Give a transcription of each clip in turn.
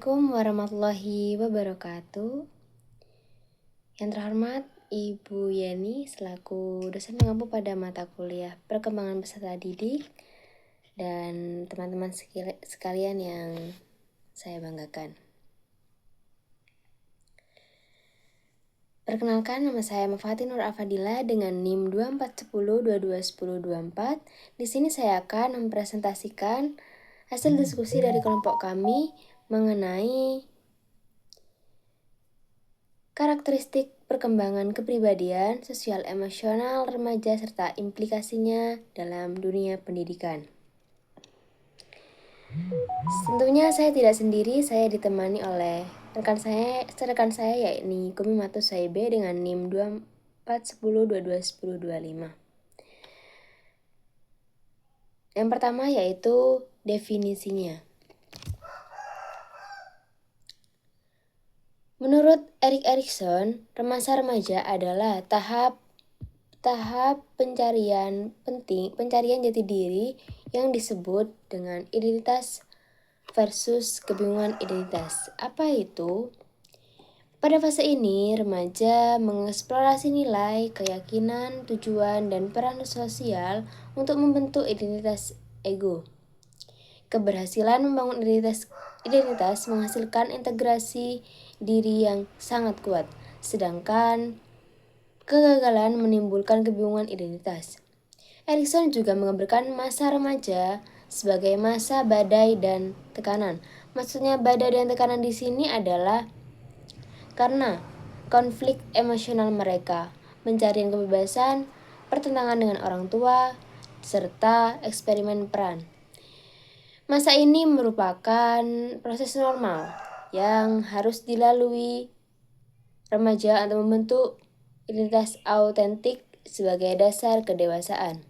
Assalamualaikum warahmatullahi wabarakatuh. Yang terhormat Ibu Yeni selaku dosen pengampu pada mata kuliah perkembangan peserta didik dan teman-teman sekalian yang saya banggakan. Perkenalkan, nama saya Mafati Nur Afadila dengan NIM 2410221024. Di sini saya akan mempresentasikan hasil diskusi dari kelompok kami mengenai karakteristik perkembangan kepribadian, sosial emosional remaja serta implikasinya dalam dunia pendidikan. Tentunya saya tidak sendiri, saya ditemani oleh rekan saya yakni Kumimatus Saibe dengan NIM 2410221025. Yang pertama yaitu definisinya. Menurut Erik Erikson, remaja adalah tahap pencarian jati diri yang disebut dengan identitas versus kebingungan identitas. Apa itu? Pada fase ini, remaja mengeksplorasi nilai, keyakinan, tujuan, dan peran sosial untuk membentuk identitas ego. Keberhasilan membangun identitas menghasilkan integrasi diri yang sangat kuat, sedangkan kegagalan menimbulkan kebingungan identitas. Erikson juga menggambarkan masa remaja sebagai masa badai dan tekanan. Maksudnya badai dan tekanan di sini adalah karena konflik emosional mereka, pencarian kebebasan, pertentangan dengan orang tua, serta eksperimen peran. Masa ini merupakan proses normal yang harus dilalui remaja untuk membentuk identitas autentik sebagai dasar kedewasaan.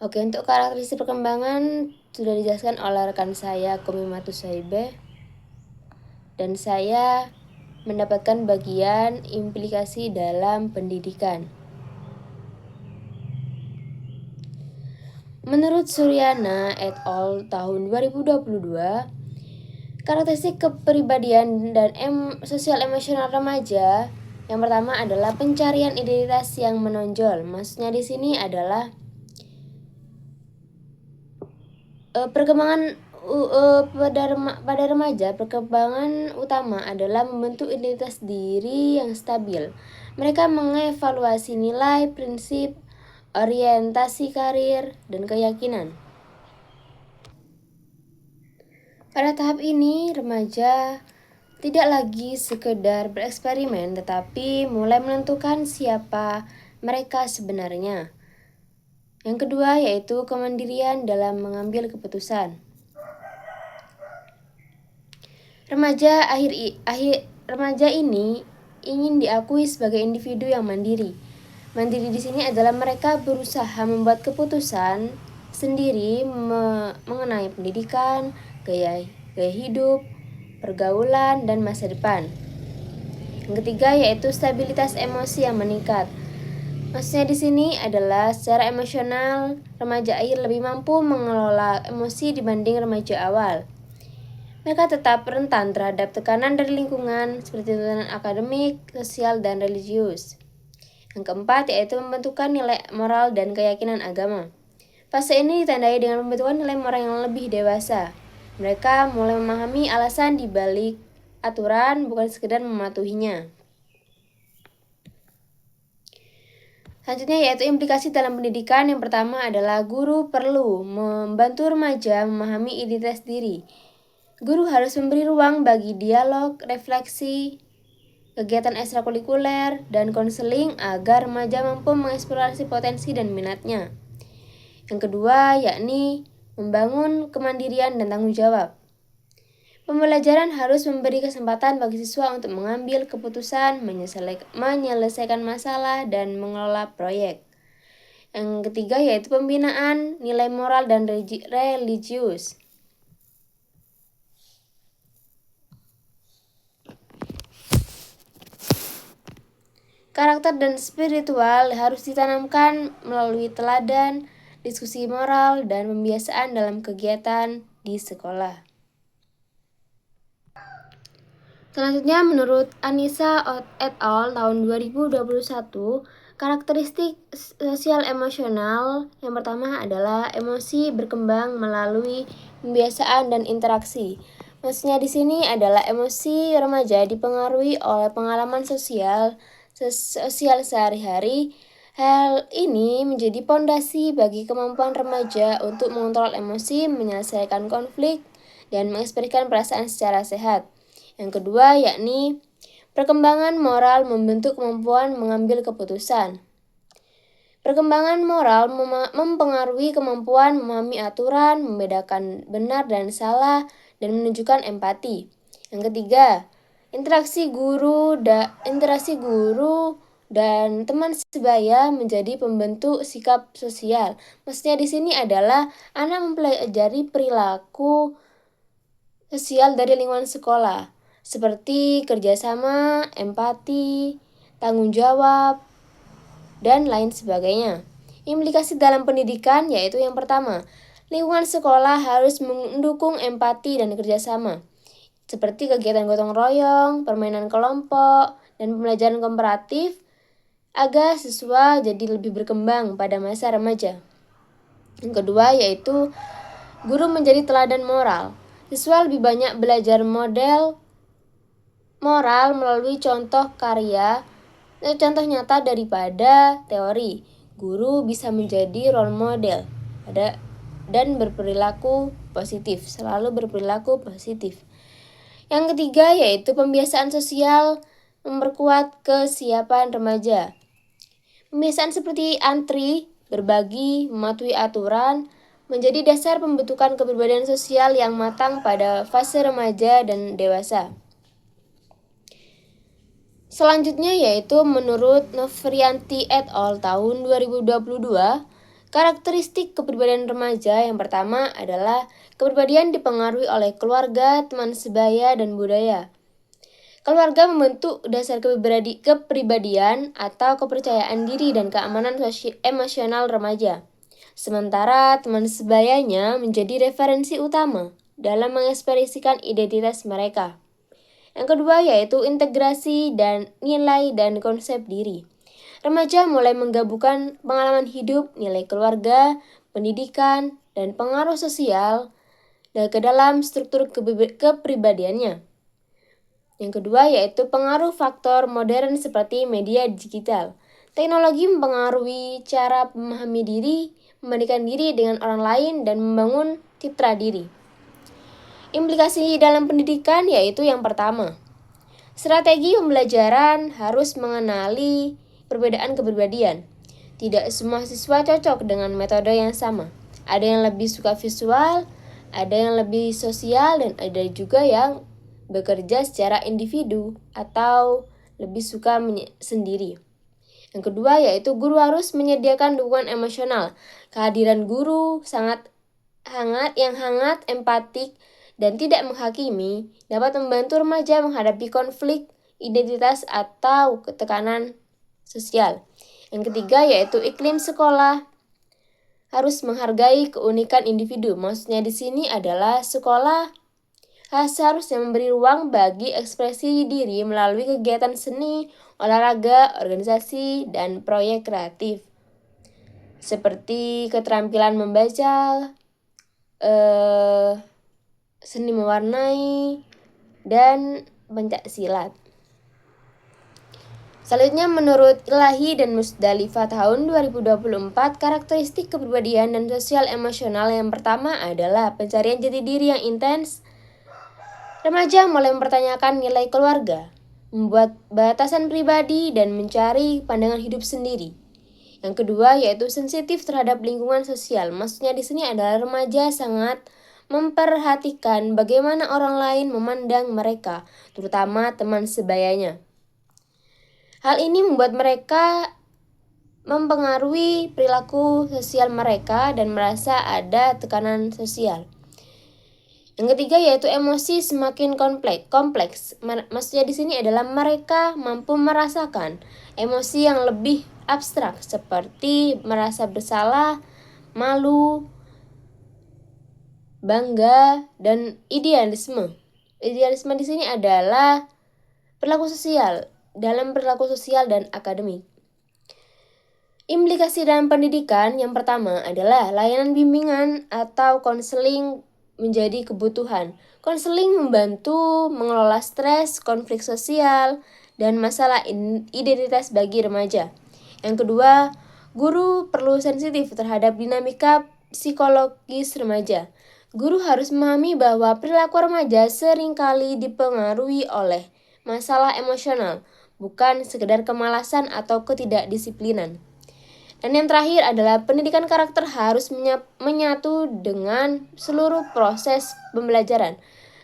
Oke, untuk karakteristik perkembangan sudah dijelaskan oleh rekan saya Kumimatus Saibe, dan saya mendapatkan bagian implikasi dalam pendidikan. Menurut Suryana et al. Tahun 2022, karakteristik kepribadian dan sosial emosional remaja yang pertama adalah pencarian identitas yang menonjol. Maksudnya di sini adalah perkembangan pada remaja, perkembangan utama adalah membentuk identitas diri yang stabil. Mereka mengevaluasi nilai, prinsip, orientasi karir, dan keyakinan. Pada tahap ini, remaja tidak lagi sekedar bereksperimen, tetapi mulai menentukan siapa mereka sebenarnya. Yang kedua yaitu kemandirian dalam mengambil keputusan. Remaja ini ingin diakui sebagai individu yang mandiri. Mandiri di sini adalah mereka berusaha membuat keputusan sendiri mengenai pendidikan, gaya hidup, pergaulan, dan masa depan. Yang ketiga yaitu stabilitas emosi yang meningkat. Maksudnya di sini adalah secara emosional, remaja akhir lebih mampu mengelola emosi dibanding remaja awal. Mereka tetap rentan terhadap tekanan dari lingkungan seperti tuntutan akademik, sosial, dan religius. Yang keempat yaitu pembentukan nilai moral dan keyakinan agama. Fase ini ditandai dengan pembentukan nilai moral yang lebih dewasa. Mereka mulai memahami alasan di balik aturan, bukan sekedar mematuhinya. Selanjutnya yaitu implikasi dalam pendidikan. Yang pertama adalah guru perlu membantu remaja memahami identitas diri. Guru harus memberi ruang bagi dialog, refleksi, kegiatan ekstrakurikuler, dan konseling agar remaja mampu mengeksplorasi potensi dan minatnya. Yang kedua yakni membangun kemandirian dan tanggung jawab. Pembelajaran harus memberi kesempatan bagi siswa untuk mengambil keputusan, menyelesaikan masalah, dan mengelola proyek. Yang ketiga yaitu pembinaan nilai moral dan religius. Karakter dan spiritual harus ditanamkan melalui teladan, diskusi moral, dan pembiasaan dalam kegiatan di sekolah. Selanjutnya, menurut Anissa et al. Tahun 2021, karakteristik sosial emosional yang pertama adalah emosi berkembang melalui pembiasaan dan interaksi. Maksudnya di sini adalah emosi remaja dipengaruhi oleh pengalaman sosial sehari-hari. Hal ini menjadi pondasi bagi kemampuan remaja untuk mengontrol emosi, menyelesaikan konflik, dan mengekspresikan perasaan secara sehat. Yang kedua yakni perkembangan moral membentuk kemampuan mengambil keputusan. Perkembangan moral mempengaruhi kemampuan memahami aturan, membedakan benar dan salah, dan menunjukkan empati. Yang ketiga, interaksi guru dan teman sebaya menjadi pembentuk sikap sosial. Maksudnya di sini adalah anak mempelajari perilaku sosial dari lingkungan sekolah, seperti kerjasama, empati, tanggung jawab, dan lain sebagainya. Implikasi dalam pendidikan yaitu yang pertama, lingkungan sekolah harus mendukung empati dan kerjasama, seperti kegiatan gotong royong, permainan kelompok, dan pembelajaran komparatif, agar siswa jadi lebih berkembang pada masa remaja. Yang kedua yaitu guru menjadi teladan moral. Siswa lebih banyak belajar model moral melalui contoh nyata daripada teori. Guru bisa menjadi role model dan selalu berperilaku positif. Yang ketiga yaitu pembiasaan sosial memperkuat kesiapan remaja. Pembiasaan seperti antri, berbagi, mematuhi aturan, menjadi dasar pembentukan kepribadian sosial yang matang pada fase remaja dan dewasa. Selanjutnya yaitu menurut Novrianti et al. Tahun 2022, karakteristik kepribadian remaja yang pertama adalah kepribadian dipengaruhi oleh keluarga, teman sebaya, dan budaya. Keluarga membentuk dasar kepribadian atau kepercayaan diri dan keamanan emosional remaja. Sementara teman sebayanya menjadi referensi utama dalam mengekspresikan identitas mereka. Yang kedua yaitu integrasi dan nilai dan konsep diri. Remaja mulai menggabungkan pengalaman hidup, nilai keluarga, pendidikan, dan pengaruh sosial ke dalam struktur kepribadiannya. Yang kedua yaitu pengaruh faktor modern seperti media digital. Teknologi mempengaruhi cara memahami diri, membandingkan diri dengan orang lain, dan membangun citra diri. Implikasi dalam pendidikan yaitu yang pertama, strategi pembelajaran harus mengenali perbedaan kepribadian. Tidak semua siswa cocok dengan metode yang sama. Ada yang lebih suka visual, ada yang lebih sosial, dan ada juga yang bekerja secara individu atau lebih suka sendiri. Yang kedua yaitu guru harus menyediakan dukungan emosional. Kehadiran guru sangat hangat, empatik, dan tidak menghakimi dapat membantu remaja menghadapi konflik identitas atau tekanan sosial. Yang ketiga yaitu iklim sekolah harus menghargai keunikan individu. Maksudnya di sini adalah sekolah seharusnya memberi ruang bagi ekspresi diri melalui kegiatan seni, olahraga, organisasi, dan proyek kreatif. Seperti keterampilan membaca, seni mewarnai, dan pencaksilat. Selanjutnya menurut Ilahi dan Musdalifah tahun 2024, karakteristik kepribadian dan sosial emosional yang pertama adalah pencarian jati diri yang intens. Remaja mulai mempertanyakan nilai keluarga, membuat batasan pribadi, dan mencari pandangan hidup sendiri. Yang kedua yaitu sensitif terhadap lingkungan sosial. Maksudnya di sini adalah remaja sangat memperhatikan bagaimana orang lain memandang mereka, terutama teman sebayanya. Hal ini membuat mereka mempengaruhi perilaku sosial mereka dan merasa ada tekanan sosial. Yang ketiga yaitu emosi semakin kompleks. Maksudnya di sini adalah mereka mampu merasakan emosi yang lebih abstrak seperti merasa bersalah, malu, bangga, dan idealisme. Idealisme di sini adalah perilaku sosial dan akademik. Implikasi dalam pendidikan yang pertama adalah layanan bimbingan atau konseling menjadi kebutuhan. Konseling membantu mengelola stres, konflik sosial, dan masalah identitas bagi remaja. Yang kedua, guru perlu sensitif terhadap dinamika psikologis remaja. Guru harus memahami bahwa perilaku remaja seringkali dipengaruhi oleh masalah emosional, bukan sekedar kemalasan atau ketidakdisiplinan. Dan yang terakhir adalah pendidikan karakter harus menyatu dengan seluruh proses pembelajaran.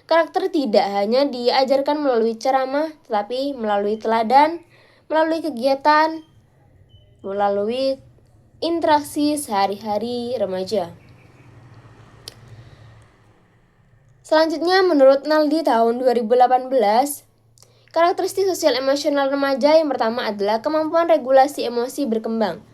Karakter tidak hanya diajarkan melalui ceramah, tetapi melalui teladan, melalui kegiatan, melalui interaksi sehari-hari remaja. Selanjutnya, menurut Naldi tahun 2018, karakteristik sosial emosional remaja yang pertama adalah kemampuan regulasi emosi berkembang.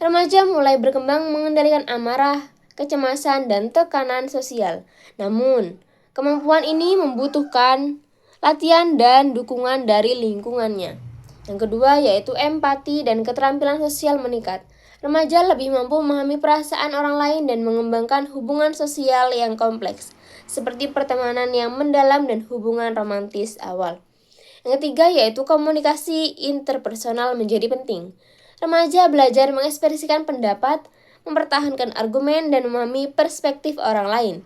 Remaja mulai berkembang mengendalikan amarah, kecemasan, dan tekanan sosial. Namun, kemampuan ini membutuhkan latihan dan dukungan dari lingkungannya. Yang kedua yaitu empati dan keterampilan sosial meningkat. Remaja lebih mampu memahami perasaan orang lain dan mengembangkan hubungan sosial yang kompleks, seperti pertemanan yang mendalam dan hubungan romantis awal. Yang ketiga yaitu komunikasi interpersonal menjadi penting. Remaja belajar mengekspresikan pendapat, mempertahankan argumen, dan memahami perspektif orang lain.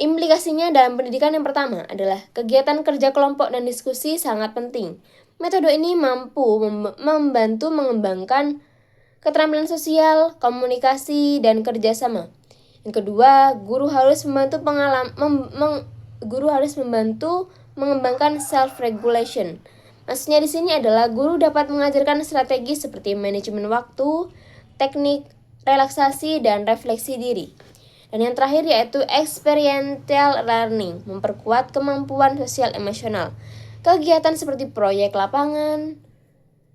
Implikasinya dalam pendidikan yang pertama adalah kegiatan kerja kelompok dan diskusi sangat penting. Metode ini mampu membantu mengembangkan keterampilan sosial, komunikasi, dan kerjasama. Yang kedua, guru harus membantu mengembangkan self-regulation. Maksudnya di sini adalah guru dapat mengajarkan strategi seperti manajemen waktu, teknik relaksasi, dan refleksi diri. Dan yang terakhir yaitu experiential learning, memperkuat kemampuan sosial emosional. Kegiatan seperti proyek lapangan,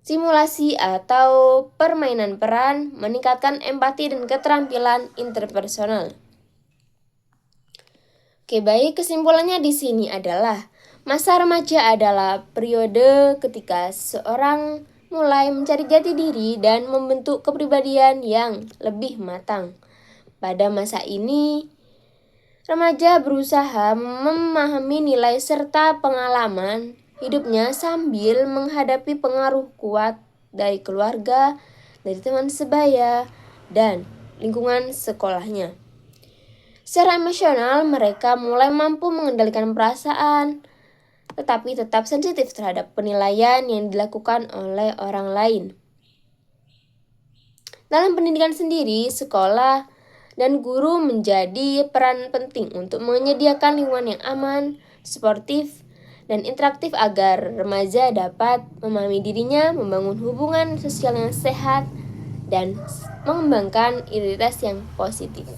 simulasi, atau permainan peran meningkatkan empati dan keterampilan interpersonal. Oke, baik, kesimpulannya di sini adalah masa remaja adalah periode ketika seseorang mulai mencari jati diri dan membentuk kepribadian yang lebih matang. Pada masa ini, remaja berusaha memahami nilai serta pengalaman hidupnya sambil menghadapi pengaruh kuat dari keluarga, dari teman sebaya, dan lingkungan sekolahnya. Secara emosional, mereka mulai mampu mengendalikan perasaan, tetapi tetap sensitif terhadap penilaian yang dilakukan oleh orang lain. Dalam pendidikan sendiri, sekolah dan guru menjadi peran penting untuk menyediakan lingkungan yang aman, sportif, dan interaktif agar remaja dapat memahami dirinya, membangun hubungan sosial yang sehat, dan mengembangkan identitas yang positif.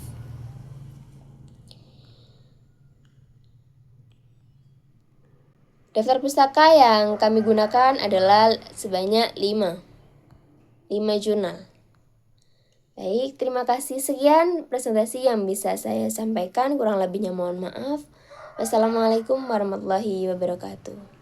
Daftar pustaka yang kami gunakan adalah sebanyak 5 jurnal. Baik, terima kasih. Sekian presentasi yang bisa saya sampaikan, kurang lebihnya mohon maaf. Wassalamualaikum warahmatullahi wabarakatuh.